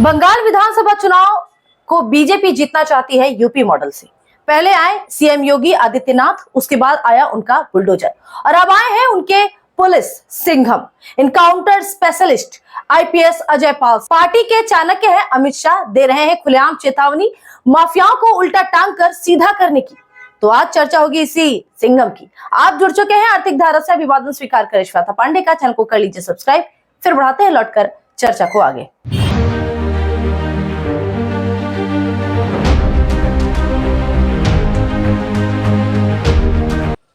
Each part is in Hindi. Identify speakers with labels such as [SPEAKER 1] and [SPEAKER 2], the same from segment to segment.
[SPEAKER 1] बंगाल विधानसभा चुनाव को बीजेपी जीतना चाहती है यूपी मॉडल से। पहले आए सीएम योगी आदित्यनाथ, उसके बाद आया उनका बुलडोजर और अब आए हैं उनके police Singham, encounter specialist IPS Ajay Pal. Party के चाणक्य है अमित शाह दे रहे हैं खुलेआम चेतावनी माफियाओं को उल्टा टांग कर सीधा करने की। तो आज चर्चा होगी इसी सिंघम की। आप जुड़ चुके हैं आर्थिक धारा से, अभिवादन स्वीकार कर श्वेता पांडे का चैनल को कर लीजिए सब्सक्राइब। फिर बढ़ाते हैं लौटकर चर्चा को आगे।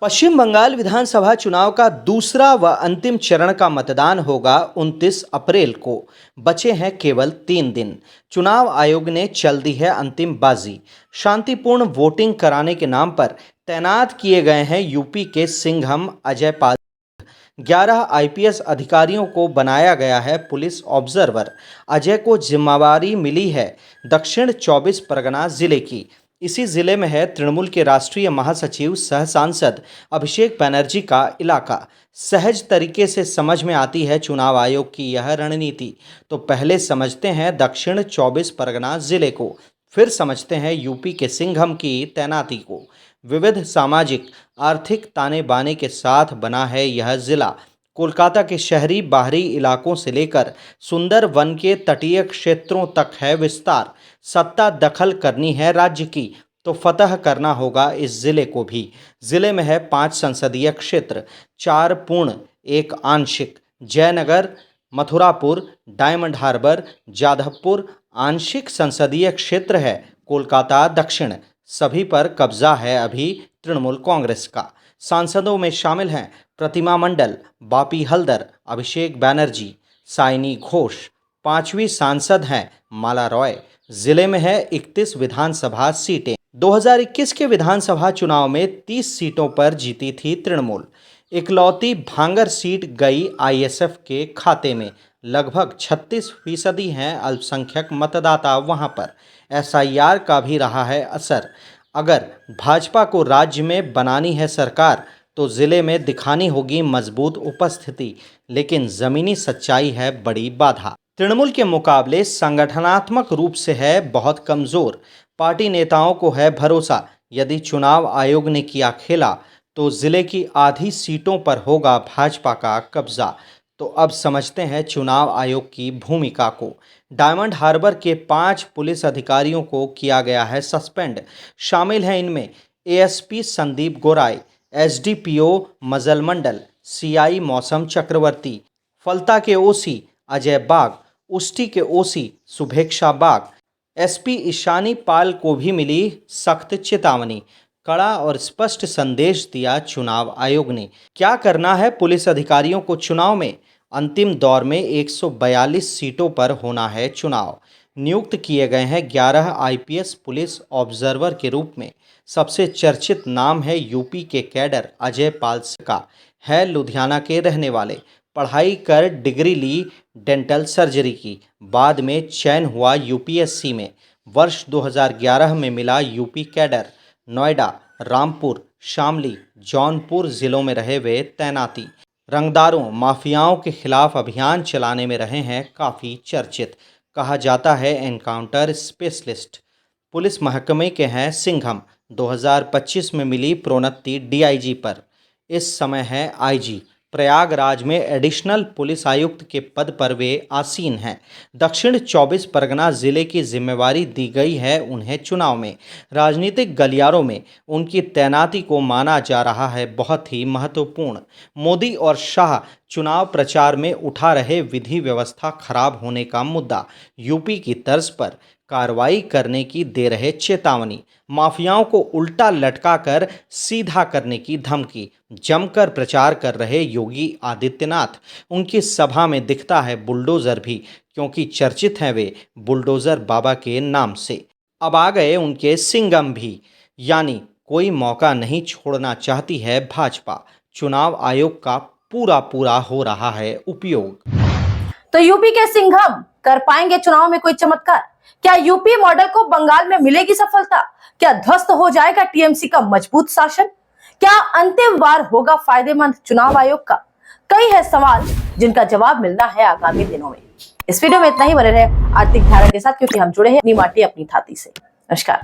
[SPEAKER 2] पश्चिम बंगाल विधानसभा चुनाव का दूसरा व अंतिम चरण का मतदान होगा 29 अप्रैल को। बचे हैं केवल 3 दिन। चुनाव आयोग ने चल दी है अंतिम बाजी। शांतिपूर्ण वोटिंग कराने के नाम पर तैनात किए गए हैं यूपी के सिंघम अजय पाल। 11 आईपीएस अधिकारियों को बनाया गया है पुलिस ऑब्जर्वर। अजय को जिम्मेवारी मिली है दक्षिण 24 परगना जिले की। इसी जिले में है तृणमूल के राष्ट्रीय महासचिव सह सांसद अभिषेक बनर्जी का इलाका। सहज तरीके से समझ में आती है चुनाव आयोग की यह रणनीति। तो पहले समझते हैं दक्षिण 24 परगना जिले को, फिर समझते हैं यूपी के सिंघम की तैनाती को। विविध सामाजिक आर्थिक ताने बाने के साथ बना है यह जिला। कोलकाता के शहरी बाहरी इलाकों से लेकर सुंदर वन के तटीय क्षेत्रों तक है विस्तार। सत्ता दखल करनी है राज्य की तो फतह करना होगा इस जिले को भी। जिले में है 5 संसदीय क्षेत्र, 4 पूर्ण 1 आंशिक। जयनगर, मथुरापुर, डायमंड हार्बर, जाधवपुर आंशिक संसदीय क्षेत्र है। कोलकाता दक्षिण सभी पर कब्जा है अभी तृणमूल कांग्रेस का। सांसदों में शामिल हैं प्रतिमा मंडल, बापी हल्दर, अभिषेक बैनर्जी, साइनी घोष। 5वीं सांसद हैं माला रॉय। जिले में है 31 विधानसभा सीटें। 2021 के विधानसभा चुनाव में 30 सीटों पर जीती थी तृणमूल। इकलौती भांगर सीट गई आईएसएफ के खाते में। लगभग 36% हैं अल्पसंख्यक मतदाता वहां पर। एसआईआर का भी रहा है असर। अगर भाजपा को राज्य में बनानी है सरकार तो जिले में दिखानी होगी मजबूत उपस्थिति, लेकिन जमीनी सच्चाई है बड़ी बाधा। तृणमूल के मुकाबले संगठनात्मक रूप से है बहुत कमजोर। पार्टी नेताओं को है भरोसा यदि चुनाव आयोग ने किया खेला तो जिले की आधी सीटों पर होगा भाजपा का कब्जा। तो अब समझते हैं चुनाव आयोग की भूमिका को। डायमंड हार्बर के 5 पुलिस अधिकारियों को किया गया है सस्पेंड। शामिल हैं इनमें एएसपी संदीप गोराई, एसडीपीओ मजल मंडल, सीआई मौसम चक्रवर्ती, फलता के ओसी अजय बाग, उष्टी के ओसी सुभेक्षा बाग। एसपी ईशानी पाल को भी मिली सख्त चेतावनी। कड़ा और स्पष्ट संदेश दिया चुनाव आयोग ने। क्या करना है पुलिस अधिकारियों को चुनाव में? अंतिम दौर में 142 सीटों पर होना है चुनाव। नियुक्त किए गए हैं 11 आईपीएस पुलिस ऑब्जर्वर के रूप में। सबसे चर्चित नाम है यूपी के कैडर अजय पाल का। है लुधियाना के रहने वाले। पढ़ाई कर डिग्री ली डेंटल सर्जरी की। बाद में चयन हुआ यूपीएससी में। वर्ष 2011 में मिला यूपी कैडर। नोएडा, रामपुर, शामली, जौनपुर जिलों में रहे वे तैनाती। रंगदारों माफियाओं के खिलाफ अभियान चलाने में रहे हैं काफ़ी चर्चित। कहा जाता है एनकाउंटर स्पेशलिस्ट। पुलिस महकमे के हैं सिंघम। 2025 में मिली प्रोन्नति डीआईजी पर। इस समय है आईजी। प्रयागराज में एडिशनल पुलिस आयुक्त के पद पर वे आसीन हैं। दक्षिण 24 परगना जिले की जिम्मेवारी दी गई है उन्हें चुनाव में। राजनीतिक गलियारों में उनकी तैनाती को माना जा रहा है बहुत ही महत्वपूर्ण। मोदी और शाह चुनाव प्रचार में उठा रहे विधि व्यवस्था खराब होने का मुद्दा। यूपी की तर्ज पर कार्रवाई करने की दे रहे चेतावनी। माफियाओं को उल्टा लटकाकर सीधा करने की धमकी। जमकर प्रचार कर रहे योगी आदित्यनाथ। उनकी सभा में दिखता है बुलडोजर भी, क्योंकि चर्चित हैं वे बुलडोजर बाबा के नाम से। अब आ गए उनके सिंघम भी, यानी कोई मौका नहीं छोड़ना चाहती है भाजपा। चुनाव आयोग का पूरा हो रहा है उपयोग।
[SPEAKER 1] तो यूपी के सिंघम कर पाएंगे चुनाव में कोई चमत्कार? क्या यूपी मॉडल को बंगाल में मिलेगी सफलता? क्या ध्वस्त हो जाएगा टीएमसी का मजबूत शासन? क्या अंतिम बार होगा फायदेमंद चुनाव आयोग का? कई है सवाल जिनका जवाब मिलना है आगामी दिनों में। इस वीडियो में इतना ही। बने रहे आर्थिक धारा के साथ, क्योंकि हम जुड़े हैं अपनी माटी अपनी थाती से। नमस्कार।